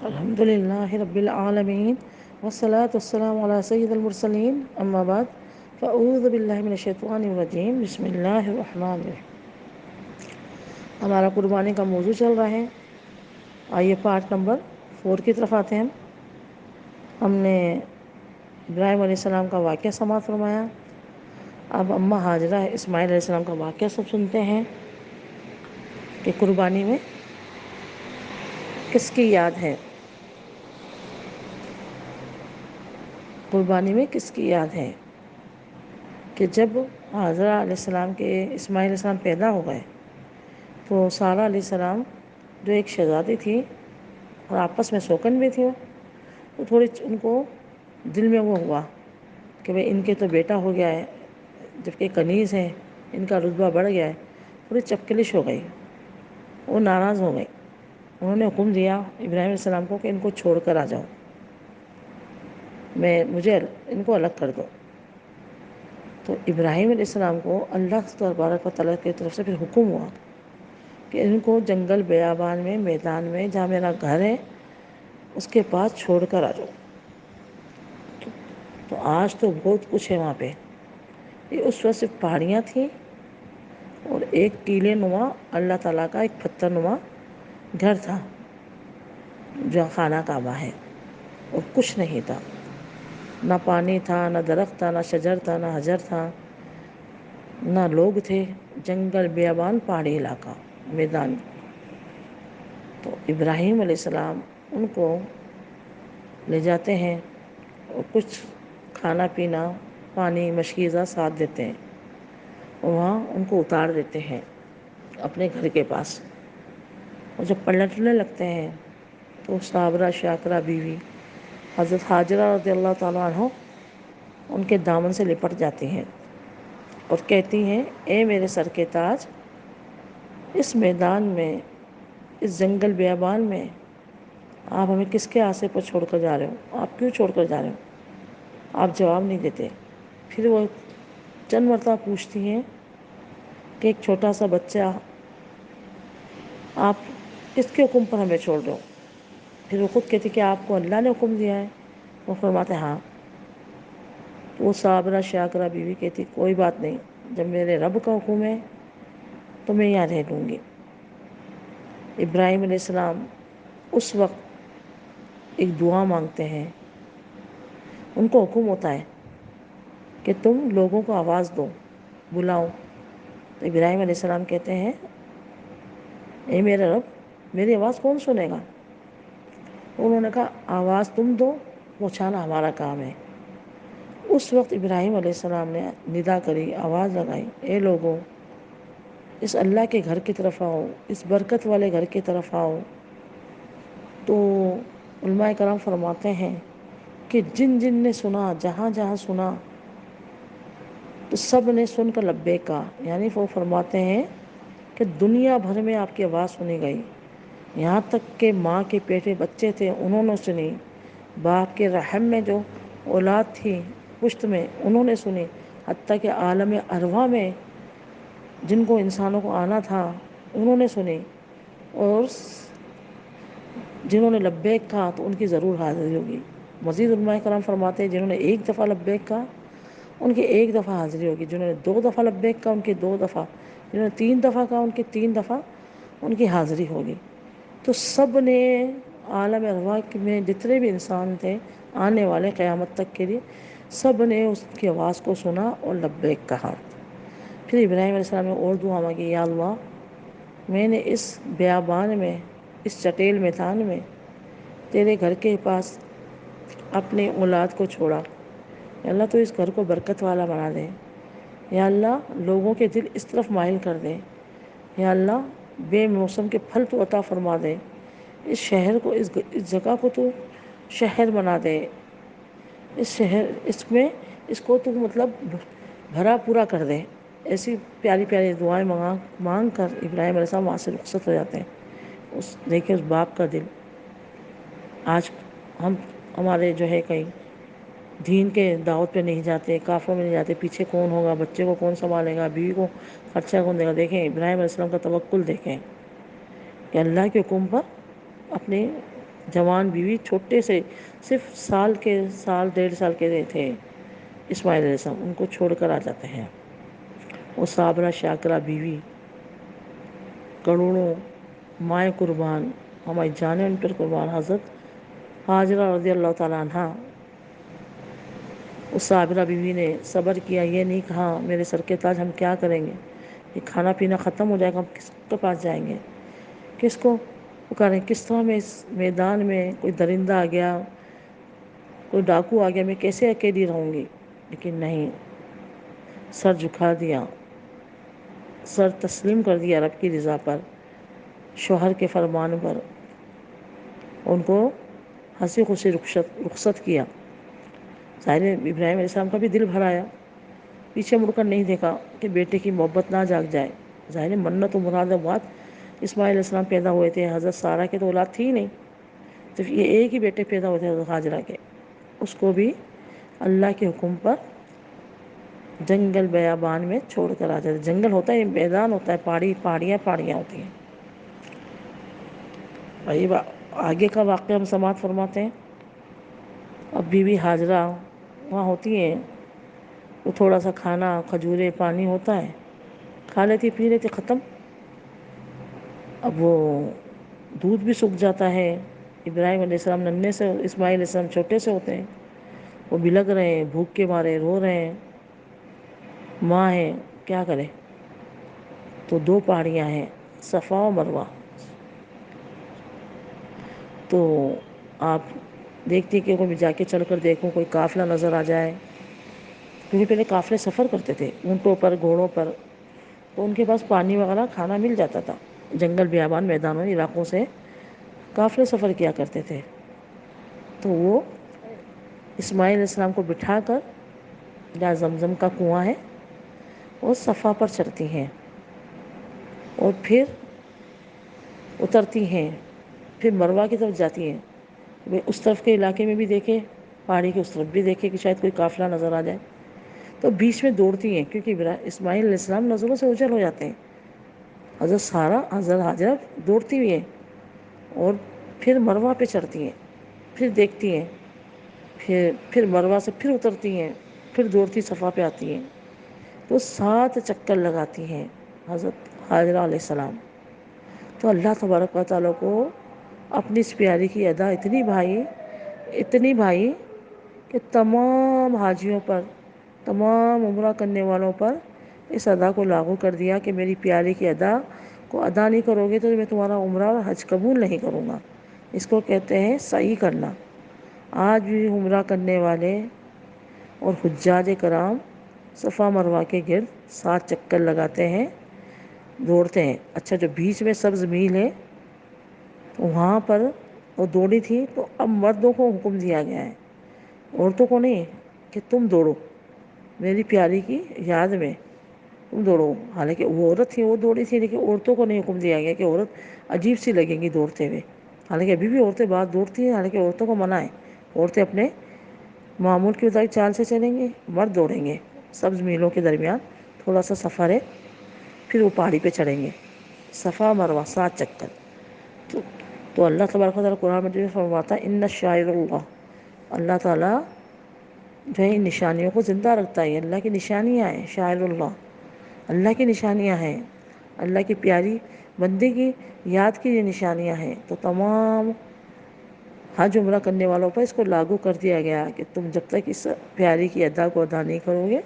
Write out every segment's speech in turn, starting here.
الحمد للہ رب العالمین والصلاة والسلام علی سید المرسلین اما بعد فاعوذ باللہ من الشیطان الرجیم بسم اللہ الرحمن الرحیم۔ ہمارا قربانی کا موضوع چل رہا ہے، آئیے پارٹ نمبر 4 کی طرف آتے ہیں۔ ہم نے ابراہیم علیہ السلام کا واقعہ سماعت فرمایا، اب اماں ہاجرہ اسماعیل علیہ السلام کا واقعہ سب سنتے ہیں کہ قربانی میں کس کی یاد ہے، قربانی میں کس کی یاد ہے کہ جب حاجرہ علیہ السلام کے اسماعیل علیہ السلام پیدا ہو گئے تو سارہ علیہ السلام جو ایک شہزادی تھی اور آپس میں شوکن بھی تھی، تو تھوڑی ان کو دل میں وہ ہوا کہ بھئی ان کے تو بیٹا ہو گیا ہے، جبکہ کنیز ہیں، ان کا رتبہ بڑھ گیا ہے، تھوڑی چپکلش ہو گئی، وہ ناراض ہو گئی۔ انہوں نے حکم دیا ابراہیم علیہ السلام کو کہ ان کو چھوڑ کر آ جاؤ، مجھے ان کو الگ کر دو۔ تو ابراہیم علیہ السلام کو اللہ تبارک و تعالیٰ کی طرف سے پھر حکم ہوا کہ ان کو جنگل بیابان میں، میدان میں جہاں میرا گھر ہے اس کے پاس چھوڑ کر آ جاؤ۔ تو آج تو بہت کچھ ہے وہاں پہ، یہ اس وقت صرف پہاڑیاں تھیں اور ایک ٹیلے نما اللہ تعالیٰ کا ایک پتھر نما گھر تھا جہاں خانہ کعبہ ہے، اور کچھ نہیں تھا، نہ پانی تھا، نہ درخت تھا، نہ شجر تھا، نہ حجر تھا، نہ لوگ تھے، جنگل بیابان پہاڑی علاقہ میدان۔ تو ابراہیم علیہ السلام ان کو لے جاتے ہیں اور کچھ کھانا پینا، پانی، مشکیزہ ساتھ دیتے ہیں، اور وہاں ان کو اتار دیتے ہیں اپنے گھر کے پاس۔ اور جب پلٹنے لگتے ہیں تو صابرہ شاکرہ بیوی حضرت حاجرہ رضی اللہ تعالیٰ عنہ ان کے دامن سے لپٹ جاتی ہیں اور کہتی ہیں، اے میرے سر کے تاج، اس میدان میں، اس جنگل بیابان میں آپ ہمیں کس کے آسے پر چھوڑ کر جا رہے ہو؟ آپ کیوں چھوڑ کر جا رہے ہو؟ آپ جواب نہیں دیتے۔ پھر وہ چند مرتبہ پوچھتی ہیں کہ ایک چھوٹا سا بچہ، آپ کس کے حکم پر ہمیں چھوڑ رہے ہو؟ پھر وہ خود کہتی کہ آپ کو اللہ نے حکم دیا ہے۔ وہ فرماتے ہاں۔ تو وہ صابرہ شاکرہ بیوی کہتی کوئی بات نہیں، جب میرے رب کا حکم ہے تو میں یہاں رہ لوں گی۔ ابراہیم علیہ السلام اس وقت ایک دعا مانگتے ہیں، ان کو حکم ہوتا ہے کہ تم لوگوں کو آواز دو، بلاؤ۔ تو ابراہیم علیہ السلام کہتے ہیں، اے میرے رب، میری آواز کون سنے گا؟ انہوں نے کہا آواز تم دو، پہنچانا ہمارا کام ہے۔ اس وقت ابراہیم علیہ السلام نے ندا کری، آواز لگائی، اے لوگوں، اس اللہ کے گھر کی طرف آؤ، اس برکت والے گھر کی طرف آؤ۔ تو علماء کرام فرماتے ہیں کہ جن جن نے سنا، جہاں جہاں سنا، تو سب نے سن کر لبیک کہا، یعنی وہ فرماتے ہیں کہ دنیا بھر میں آپ کی آواز سنی گئی، یہاں تک کہ ماں کے پیٹے بچے تھے انہوں نے سنی، باپ کے رحم میں جو اولاد تھی پشت میں انہوں نے سنی، حتیٰ کہ عالم ارواح میں جن کو انسانوں کو آنا تھا انہوں نے سنی، اور جنہوں نے لبیک کہا تو ان کی ضرور حاضری ہوگی۔ مزید علماء کرام فرماتے ہیں جنہوں نے ایک دفعہ لبیک کہا ان کی ایک دفعہ حاضری ہوگی، جنہوں نے 2 دفعہ لبیک کہا ان کی 2 دفعہ، جنہوں نے 3 دفعہ کہا ان کی 3 دفعہ ان کی حاضری ہوگی۔ تو سب نے عالم ارواح میں جتنے بھی انسان تھے آنے والے قیامت تک کے لیے، سب نے اس کی آواز کو سنا اور لبیک کہا۔ پھر ابراہیم علیہ السلام نے اور دعا مانگی، یا اللہ، میں نے اس بیابان میں، اس چٹیل میدان میں تیرے گھر کے پاس اپنے اولاد کو چھوڑا، یا اللہ تو اس گھر کو برکت والا بنا دے، یا اللہ لوگوں کے دل اس طرف مائل کر دے، یا اللہ بے موسم کے پھل تو عطا فرما دے، اس شہر کو، اس جگہ کو تو شہر بنا دے، اس کو تو مطلب بھرا پورا کر دے۔ ایسی پیاری پیاری دعائیں مانگ کر ابراہیم علیہ السلام وہاں سے رخصت ہو جاتے ہیں۔ دیکھیں اس باپ کا دل۔ آج ہمارے جو ہے کہیں دین کے دعوت پہ نہیں جاتے، کافروں میں نہیں جاتے، پیچھے کون ہوگا، بچے کو کون سنبھالے گا، بیوی کو خرچہ کون دے گا۔ دیکھیں ابراہیم علیہ السلام کا توکل دیکھیں کہ اللہ کے حکم پر اپنی جوان بیوی چھوٹے سے صرف سال 1.5 سال کے تھے اسماعیل علیہ السلام، ان کو چھوڑ کر آ جاتے ہیں۔ وہ صابرہ شاکرہ بیوی، کروڑوں مائیں قربان، ہماری جانیں ان پر قربان، حضرت ہاجرہ رضی اللہ تعالیٰ عنہ، اس صابرہ بیوی نے صبر کیا، یہ نہیں کہا میرے سر کے تاج ہم کیا کریں گے، یہ کھانا پینا ختم ہو جائے گا، ہم کس کے پاس جائیں گے، کس کو پکاریں، کس طرح میں اس میدان میں کوئی درندہ آ گیا، کوئی ڈاکو آ گیا، میں کیسے اکیلی رہوں گی؟ لیکن نہیں، سر جھکا دیا، سر تسلیم کر دیا رب کی رضا پر، شوہر کے فرمان پر، ان کو ہنسی خوشی رخصت کیا۔ ظاہر ابراہیم علیہ السلام کا بھی دل بھر آیا، پیچھے مڑ کر نہیں دیکھا کہ بیٹے کی محبت نہ جاگ جائے۔ ظاہر منت و مراد بات، اسماعیل علیہ السلام پیدا ہوئے تھے، حضرت سارہ کے تو اولاد تھی ہی نہیں، تو یہ ایک ہی بیٹے پیدا ہوئے تھے حضرت ہاجرہ کے، اس کو بھی اللہ کے حکم پر جنگل بیابان میں چھوڑ کر آ جاتے۔ جنگل ہوتا ہے، میدان ہوتا ہے، پہاڑیاں ہوتی ہیں۔ بھائی آگے کا واقعہ ہم سماعت فرماتے ہیں۔ اب بیوی ہاجرہ وہاں ہوتی ہیں، وہ تھوڑا سا کھانا، کھجورے، پانی ہوتا ہے، کھا لیتی پی لیتی، ختم۔ اب وہ دودھ بھی سوکھ جاتا ہے، ابراہیم علیہ السلام ننھے سے، اسماعیل علیہ السلام چھوٹے سے ہوتے ہیں، وہ بلگ رہے ہیں، بھوک کے مارے رو رہے ہیں، ماں ہے کیا کرے؟ تو 2 پہاڑیاں ہیں، صفا و مروہ، تو آپ دیکھتی کہ کوئی جا کے چڑھ کر دیکھوں، کوئی قافلہ نظر آ جائے، کیونکہ پہلے قافلے سفر کرتے تھے اونٹوں پر، گھوڑوں پر، تو ان کے پاس پانی وغیرہ کھانا مل جاتا تھا، جنگل بیابان میدانوں علاقوں سے قافلے سفر کیا کرتے تھے۔ تو وہ اسماعیل علیہ السلام کو بٹھا کر، جہاں زمزم کا کنواں ہے، وہ صفا پر چڑھتی ہیں اور پھر اترتی ہیں، پھر مروہ کی طرف جاتی ہیں، اس طرف کے علاقے میں بھی دیکھے، پہاڑی کے اس طرف بھی دیکھے کہ شاید کوئی قافلہ نظر آ جائے، تو بیچ میں دوڑتی ہیں، کیونکہ اسماعیل علیہ السلام نظروں سے اوجھل ہو جاتے ہیں۔ حضرت سارہ، حضرت ہاجرہ دوڑتی ہوئی ہیں اور پھر مروہ پہ چڑھتی ہیں، پھر دیکھتی ہیں، پھر مروہ سے پھر اترتی ہیں، پھر دوڑتی صفا پہ آتی ہیں، تو 7 چکر لگاتی ہیں حضرت ہاجرہ علیہ السلام۔ تو اللہ تبارک و تعالیٰ کو اپنی اس پیاری کی ادا اتنی بھائی کہ تمام حاجیوں پر، تمام عمرہ کرنے والوں پر اس ادا کو لاگو کر دیا کہ میری پیاری کی ادا کو ادا نہیں کرو گے تو میں تمہارا عمرہ اور حج قبول نہیں کروں گا۔ اس کو کہتے ہیں سعی کرنا۔ آج بھی عمرہ کرنے والے اور حجاج کرام صفا مروہ کے گرد 7 چکر لگاتے ہیں، دوڑتے ہیں۔ اچھا، جو بیچ میں سبز میل ہے وہاں پر وہ دوڑی تھی، تو اب مردوں کو حکم دیا گیا ہے، عورتوں کو نہیں، کہ تم دوڑو میری پیاری کی یاد میں، تم دوڑو۔ حالانکہ وہ عورت تھی، وہ دوڑی تھی، لیکن عورتوں کو نہیں حکم دیا گیا کہ عورت عجیب سی لگیں گی دوڑتے ہوئے۔ حالانکہ ابھی بھی عورتیں بعد دوڑتی ہیں، حالانکہ عورتوں کو منع ہے، عورتیں اپنے معمول کے مطابق چال سے چلیں گے، مرد دوڑیں گے سبز میلوں کے درمیان، تھوڑا سا سفر ہے، پھر وہ پہاڑی پہ چڑھیں گے، صفا مروہ 7 چکر۔ تو اللہ تبارک و تعالیٰ قرآن مجید میں فرماتا ہے ان شعائر اللہ، اللہ تعالیٰ جو ہے ان نشانیوں کو زندہ رکھتا ہے، اللہ کی نشانیاں ہیں، شعائر اللہ اللہ کی نشانیاں ہیں، اللہ کی پیاری بندے کی یاد کی یہ نشانیاں ہیں۔ تو تمام حج عمرہ کرنے والوں پر اس کو لاگو کر دیا گیا کہ تم جب تک اس پیاری کی ادا کو ادا نہیں کرو گے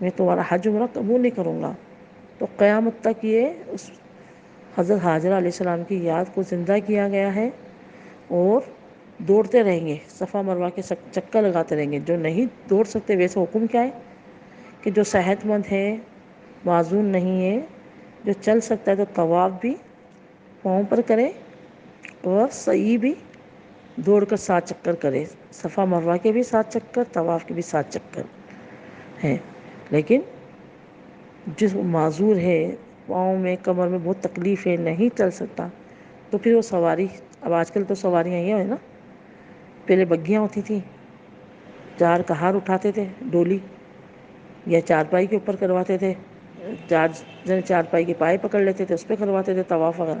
میں تمہارا حج عمرہ قبول نہیں کروں گا۔ تو قیامت تک یہ اس حضرت ہاجرہ علیہ السلام کی یاد کو زندہ کیا گیا ہے، اور دوڑتے رہیں گے، صفا مروہ کے چکر لگاتے رہیں گے۔ جو نہیں دوڑ سکتے ویسے حکم کیا ہے کہ جو صحت مند ہے، معذور نہیں ہے، جو چل سکتا ہے تو طواف بھی پاؤں پر کرے اور سعی بھی دوڑ کر 7 چکر کرے، صفا مروہ کے بھی 7 چکر، طواف کے بھی 7 چکر ہیں۔ لیکن جس معذور ہے، پاؤں میں کمر میں بہت تکلیف ہے، نہیں چل سکتا، تو پھر وہ سواری، اب آج کل تو سواریاں یہ ہیں نا، پہلے بگھیاں ہوتی تھیں، 4 کہار اٹھاتے تھے، ڈولی، یا چارپائی کے اوپر کرواتے تھے، 4 چارپائی کے پائے پکڑ لیتے تھے، اس پہ کرواتے تھے طواف وغیرہ۔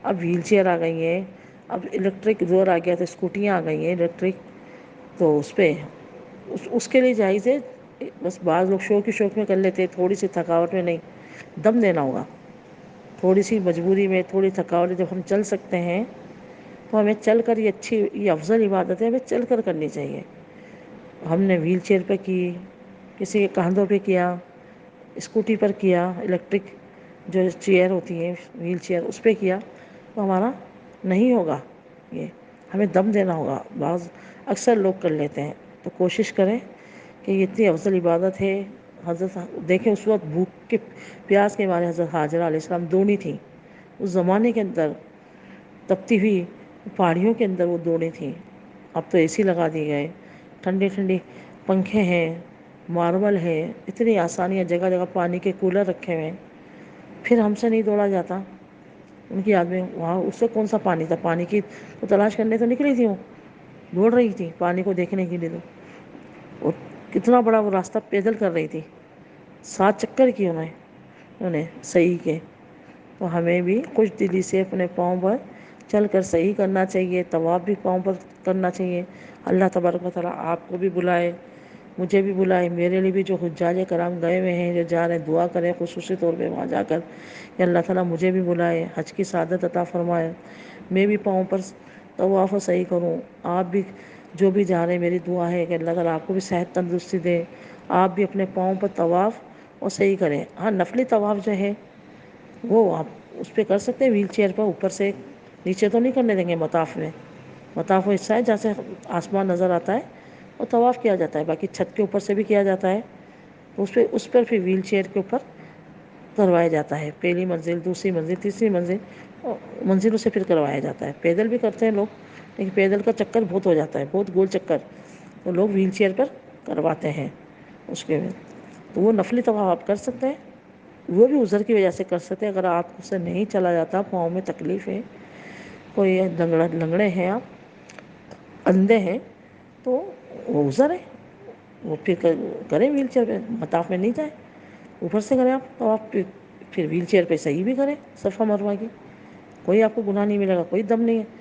اب وہیل چیئر آ گئی ہیں، اب الیکٹرک دور آ گیا تو اسکوٹیاں آ گئی ہیں الیکٹرک، تو اس پہ اس کے لیے جائز ہے، بس بعض لوگ شوق میں کر لیتے ہیں، تھوڑی سی تھکاوٹ میں نہیں، دم دینا ہوگا، تھوڑی سی مجبوری میں تھوڑی تھکاوٹ، جب ہم چل سکتے ہیں تو ہمیں چل کر یہ افضل عبادت ہے، ہمیں چل کر کرنی چاہیے۔ ہم نے ویل چیئر پہ کی، کسی کے کاندھوں پہ کیا، اسکوٹی پر کیا، الیکٹرک جو چیئر ہوتی ہیں ویل چیئر اس پہ کیا تو ہمارا نہیں ہوگا، یہ ہمیں دم دینا ہوگا۔ اکثر لوگ کر لیتے ہیں، تو کوشش کریں کہ یہ اتنی افضل عبادت ہے۔ حضرت دیکھیں اس وقت بھوک کے پیاس کے مارے حضرت حاجرہ علیہ السلام دوڑی تھیں، اس زمانے کے اندر تپتی ہوئی پہاڑیوں کے اندر وہ دوڑی تھیں۔ اب تو اے سی لگا دی گئے، ٹھنڈی ٹھنڈی پنکھے ہیں، ماربل ہے، اتنی آسانیاں، جگہ جگہ پانی کے کولر رکھے ہوئے ہیں، پھر ہم سے نہیں دوڑا جاتا۔ ان کی یاد میں وہاں اس سے کون سا پانی تھا، پانی کی تو تلاش کرنے تو نکلی تھی، وہ دوڑ رہی تھی پانی کو دیکھنے کے لیے، اور کتنا بڑا وہ راستہ پیدل کر رہی تھی، 7 چکر کیے انہیں صحیح کے۔ تو ہمیں بھی خوش دلی سے اپنے پاؤں پر چل کر صحیح کرنا چاہیے، طواف بھی پاؤں پر کرنا چاہیے۔ اللہ تبارک و تعالیٰ آپ کو بھی بلائے، مجھے بھی بلائے، میرے لیے بھی جو حجاج کرام گئے ہوئے ہیں، جو جا رہے ہیں، دعا کریں خصوصی طور پہ وہاں جا کر کہ اللہ تعالیٰ مجھے بھی بلائے، حج کی سعادت عطا فرمائے، میں بھی پاؤں پر طواف صحیح کروں۔ آپ بھی جو بھی جا رہے ہیں، میری دعا ہے کہ اللہ تعالیٰ آپ کو بھی صحت تندرستی دے، آپ بھی اپنے پاؤں پر طواف اور صحیح کریں۔ ہاں نفلی طواف جو ہے وہ آپ اس پہ کر سکتے ہیں، ویل چیئر پر اوپر سے، نیچے تو نہیں کرنے دیں گے مطاف میں۔ مطاف وہ حصہ ہے جہاں سے آسمان نظر آتا ہے اور طواف کیا جاتا ہے، باقی چھت کے اوپر سے بھی کیا جاتا ہے، تو اس پر پھر ویل چیئر کے اوپر کروایا جاتا ہے، پہلی منزل، دوسری منزل، تیسری منزلوں سے پھر کروایا جاتا ہے۔ پیدل بھی کرتے ہیں لوگ، لیکن پیدل کا چکر بہت ہو جاتا ہے، بہت گول چکر، تو لوگ ویل چیئر پر کرواتے ہیں اس کے میں۔ تو وہ نفلی طواف آپ کر سکتے ہیں، وہ بھی عذر کی وجہ سے کر سکتے ہیں۔ اگر آپ سے نہیں چلا جاتا، پاؤں میں تکلیف ہے، کوئی لنگڑے ہیں، آپ اندھے ہیں، تو وہ عذر ہے، وہ پھر کریں ویل چیئر پہ، مطاف میں نہیں جائیں، اوپر سے کریں آپ، تو آپ پھر ویل چیئر پہ صحیح بھی کریں صفا مروا کی، کوئی آپ کو گناہ نہیں ملے گا، کوئی دم نہیں ہے۔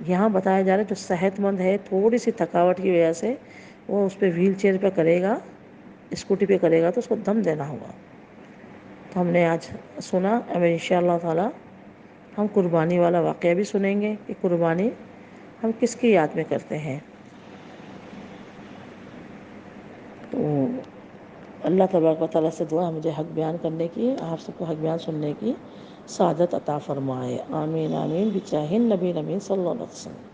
یہاں بتایا جا رہا ہے جو صحت مند ہے، تھوڑی سی تھکاوٹ کی وجہ سے وہ اس پہ ویل چیئر پہ کرے گا، اسکوٹی پہ کرے گا، تو اس کو دم دینا ہوگا۔ تو ہم نے آج سنا، اب انشاءاللہ تعالی ہم قربانی والا واقعہ بھی سنیں گے کہ قربانی ہم کس کی یاد میں کرتے ہیں۔ تو اللہ تبارک و تعالیٰ سے دعا ہے مجھے حق بیان کرنے کی، آپ سب کو حق بیان سننے کی سعادت عطا فرمائے، آمین آمین، بجاہ النبی الامین صلی اللہ علیہ وسلم۔